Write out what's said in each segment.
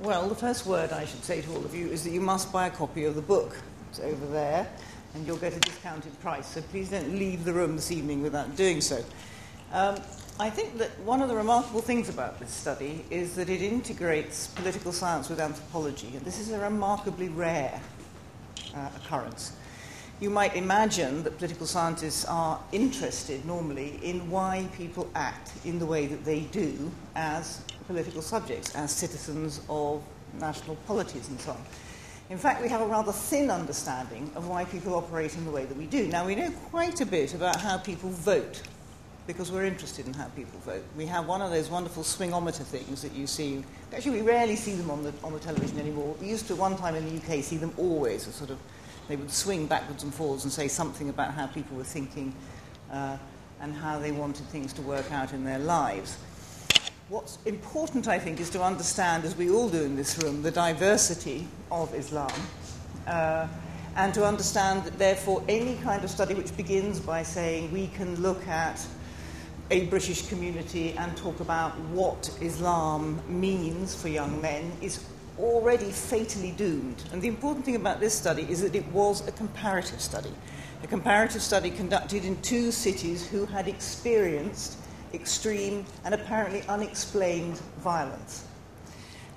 Well, the first word I should say to all of you is that you must buy a copy of the book. It's over there, and you'll get a discounted price. So please don't leave the room this evening without doing so. I think that one of the remarkable things about this study is that it integrates political science with anthropology, and this is a remarkably rare occurrence. You might imagine that political scientists are interested normally in why people act in the way that they do as political subjects, as citizens of national polities and so on. In fact, we have a rather thin understanding of why people operate in the way that we do. Now, we know quite a bit about how people vote, because we're interested in how people vote. We have one of those wonderful swingometer things that you see. Actually, we rarely see them on the television anymore. We used to, one time in the UK, see them always, as sort of, they would swing backwards and forwards and say something about how people were thinking and how they wanted things to work out in their lives. What's important, I think, is to understand, as we all do in this room, the diversity of Islam, and to understand that, therefore, any kind of study which begins by saying we can look at a British community and talk about what Islam means for young men is already fatally doomed. And the important thing about this study is that it was a comparative study conducted in two cities who had experienced extreme and apparently unexplained violence.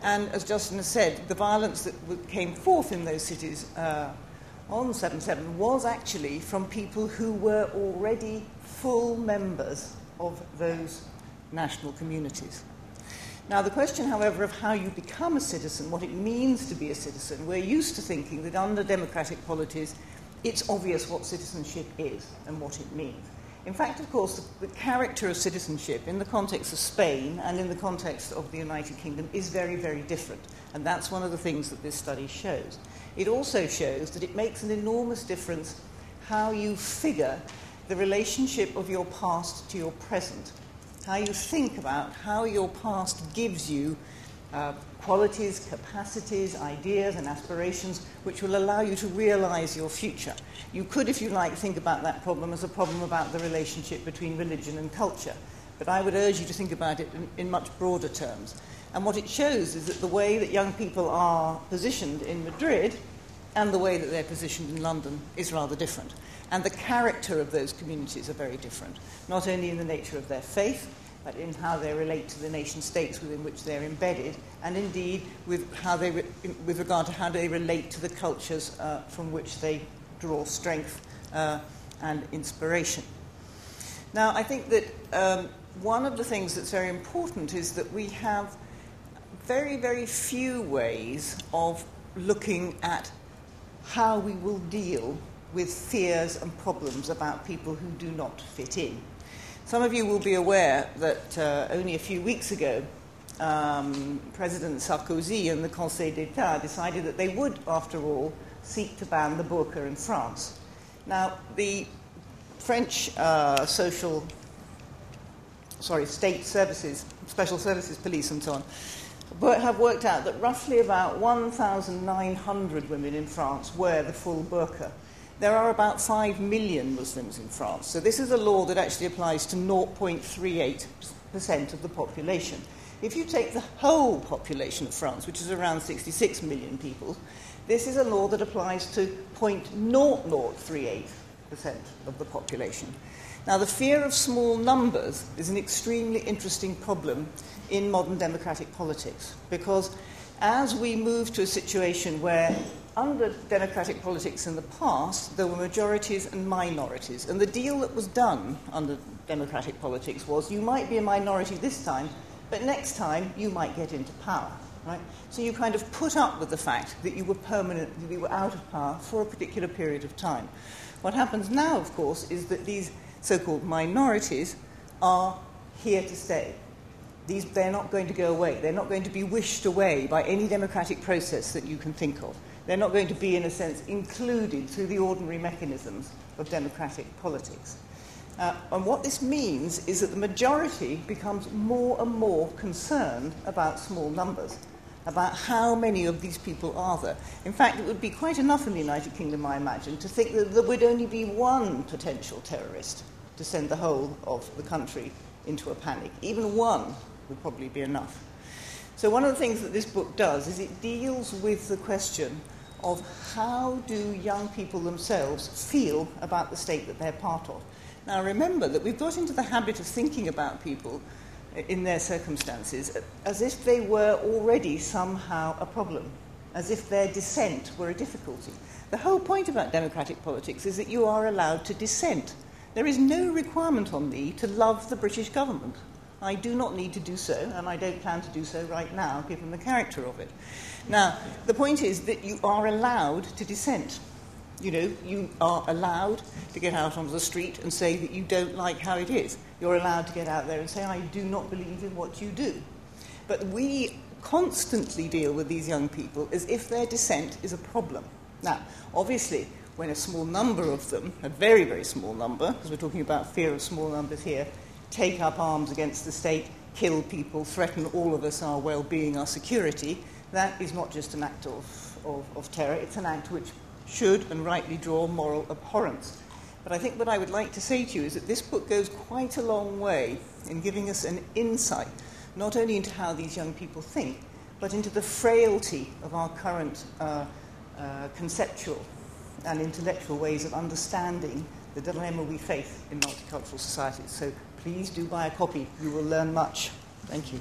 And as Justin has said, the violence that came forth in those cities on 7/7 was actually from people who were already full members of those national communities. Now, the question, however, of how you become a citizen, what it means to be a citizen, we're used to thinking that under democratic polities, it's obvious what citizenship is and what it means. In fact, of course, the character of citizenship in the context of Spain and in the context of the United Kingdom is very, very different. And that's one of the things that this study shows. It also shows that it makes an enormous difference how you figure the relationship of your past to your present, how you think about how your past gives you qualities, capacities, ideas and aspirations which will allow you to realize your future. You could, if you like, think about that problem as a problem about the relationship between religion and culture. But I would urge you to think about it in much broader terms. And what it shows is that the way that young people are positioned in Madrid and the way that they're positioned in London is rather different. And the character of those communities are very different, not only in the nature of their faith, but in how they relate to the nation-states within which they're embedded, and indeed with regard to how they relate to the cultures from which they draw strength and inspiration. Now, I think that one of the things that's very important is that we have very, very few ways of looking at how we will deal with fears and problems about people who do not fit in. Some of you will be aware that only a few weeks ago, President Sarkozy and the Conseil d'État decided that they would, after all, seek to ban the burqa in France. Now, the French state services, special services, police and so on, have worked out that roughly about 1,900 women in France wear the full burqa. There are about 5 million Muslims in France. So this is a law that actually applies to 0.38% of the population. If you take the whole population of France, which is around 66 million people, this is a law that applies to 0.0038% of the population. Now, the fear of small numbers is an extremely interesting problem in modern democratic politics, because as we move to a situation where under democratic politics in the past, there were majorities and minorities. And the deal that was done under democratic politics was you might be a minority this time, but next time you might get into power. Right? So you kind of put up with the fact that you were permanently out of power for a particular period of time. What happens now, of course, is that these so-called minorities are here to stay. They're not going to go away. They're not going to be wished away by any democratic process that you can think of. They're not going to be, in a sense, included through the ordinary mechanisms of democratic politics. And what this means is that the majority becomes more and more concerned about small numbers, about how many of these people are there. In fact, it would be quite enough in the United Kingdom, I imagine, to think that there would only be one potential terrorist to send the whole of the country into a panic. Even one would probably be enough. So one of the things that this book does is it deals with the question of how do young people themselves feel about the state that they're part of. Now remember that we've got into the habit of thinking about people in their circumstances as if they were already somehow a problem, as if their dissent were a difficulty. The whole point about democratic politics is that you are allowed to dissent. There is no requirement on me to love the British government. I do not need to do so, and I don't plan to do so right now, given the character of it. Now, the point is that you are allowed to dissent. You know, you are allowed to get out onto the street and say that you don't like how it is. You're allowed to get out there and say, I do not believe in what you do. But we constantly deal with these young people as if their dissent is a problem. Now, obviously, when a small number of them, a very, very small number, because we're talking about fear of small numbers here, take up arms against the state, kill people, threaten all of us, our well-being, our security, that is not just an act of terror, it's an act which should and rightly draw moral abhorrence. But I think what I would like to say to you is that this book goes quite a long way in giving us an insight, not only into how these young people think, but into the frailty of our current conceptual and intellectual ways of understanding the dilemma we face in multicultural societies. So please do buy a copy. You will learn much. Thank you.